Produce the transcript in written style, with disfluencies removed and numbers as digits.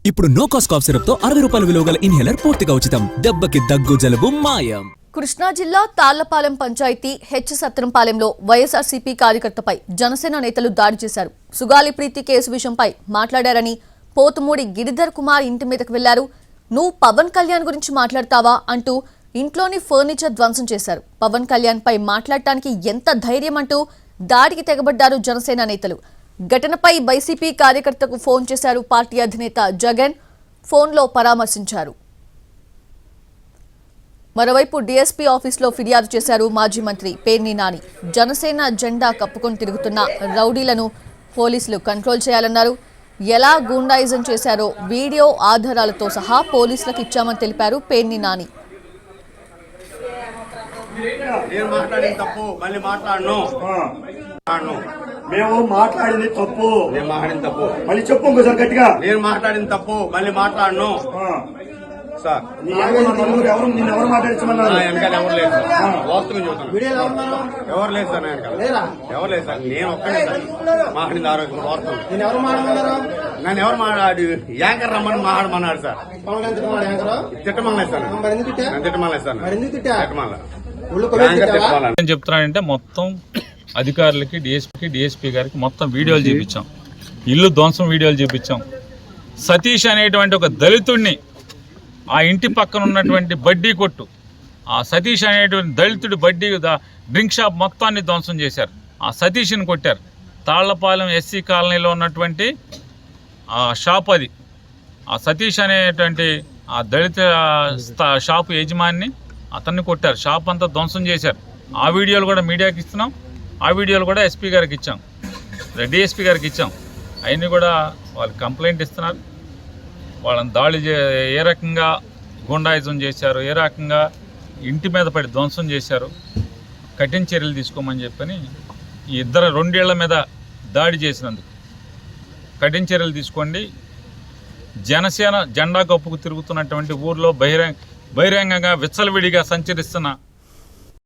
ఇప్పుడు no cost cough syrup తో 60 రూపాయల విలువ గల ఇన్హేలర్ పూర్తిగా ఉచితం. దెబ్బకి దగ్గు జలుబు మాయం. కృష్ణా జిల్లా తాళ్లపాలెం పంచాయతీ హెచ్ సత్రంపాలెంలో వైఎస్ఆర్సీపీ కార్యకర్తపై జనసేన నేతలు దాడి చేశారు. సుగాలి ప్రీతి కేసు విషయంపై మాట్లాడారని పోతుమూడి గిరిధర్ కుమార్ ఇంటి మీదకు వెళ్లారు. నువ్వు పవన్ కళ్యాణ్ గురించి మాట్లాడతావా అంటూ ఇంట్లోని ఫర్నిచర్ ధ్వంసం చేశారు. పవన్ కళ్యాణ్ పై మాట్లాడటానికి ఎంత ధైర్యం అంటూ దాడికి తెగబడ్డారు జనసేన నేతలు. ఘటనపై వైసీపీ కార్యకర్తకు ఫోన్ చేశారు పార్టీ అధినేత జగన్. ఫోన్లో పరామర్శించారు. మరోవైపు డీఎస్పీ ఆఫీసులో ఫిర్యాదు చేశారు మాజీ మంత్రి పేర్ని నాని. జనసేన జెండా కప్పుకొని తిరుగుతున్న రౌడీలను పోలీసులు కంట్రోల్ చేయాలన్నారు. ఎలా గూండాయిజం చేశారో వీడియో ఆధారాలతో సహా పోలీసులకు ఇచ్చామని తెలిపారు పేర్ని నాని. మేము మాట్లాడింది తప్పు. నేను మాట్లాడిన తప్పు మళ్ళీ చెప్పు ఇంకోసారి గట్టిగా. నేను మాట్లాడిన తప్పు మళ్ళీ మాట్లాడను సార్. ఎవరు మాట్లాడించమన్నారు? వెనకాల ఎవరు లేదు సార్. వాస్తవం చెబుతాను. ఎవరు లేదు సార్. ఎవరు లేదు సార్. నేను ఒక్కడే సార్ మాట్లాడింది. ఆ రోజు వాస్తవం. నన్ను ఎవరు మాట్లాడి యాంకర్ రమ్మని మాట్లాడమన్నాడు సార్. తిట్టమలేదు సార్. తిట్టమలేదు సార్. ఏం చెప్తున్నానంటే మొత్తం అధికారులకి డిఎస్పీ గారికి మొత్తం వీడియోలు చూపించాం. ఇల్లు ధ్వంసం వీడియోలు చూపించాం. సతీష్ అనేటువంటి ఒక దళితుడిని ఆ ఇంటి పక్కన ఉన్నటువంటి బడ్డీ కొట్టు, ఆ సతీష్ అనేటువంటి దళితుడి బడ్డీ డ్రింక్ షాప్ మొత్తాన్ని ధ్వంసం చేశారు. ఆ సతీష్ని కొట్టారు. తాళ్లపాలెం ఎస్సీ కాలనీలో ఉన్నటువంటి ఆ షాప్ అది. ఆ సతీష్ అనేటువంటి ఆ దళిత షాపు యజమాని అతన్ని కొట్టారు. షాప్ అంతా ధ్వంసం చేశారు. ఆ వీడియోలు కూడా మీడియాకి ఇస్తున్నాం. ఆ వీడియోలు కూడా ఎస్పీ గారికి ఇచ్చాం, డిఎస్పీ గారికి ఇచ్చాం. అవన్నీ కూడా వాళ్ళు కంప్లైంట్ ఇస్తున్నారు. వాళ్ళని దాడి ఏ రకంగా గుండాయిజం చేశారు, ఏ రకంగా ఇంటి మీద పడి ధ్వంసం చేశారు, కఠిన చర్యలు తీసుకోమని చెప్పని ఈ ఇద్దరు 2 ఏళ్ల మీద దాడి చేసినందుకు కఠిన చర్యలు తీసుకోండి. జనసేన జెండా కప్పుకు తిరుగుతున్నటువంటి ఊర్లో బహిరంగంగా విచ్చలవిడిగా సంచరిస్తున్న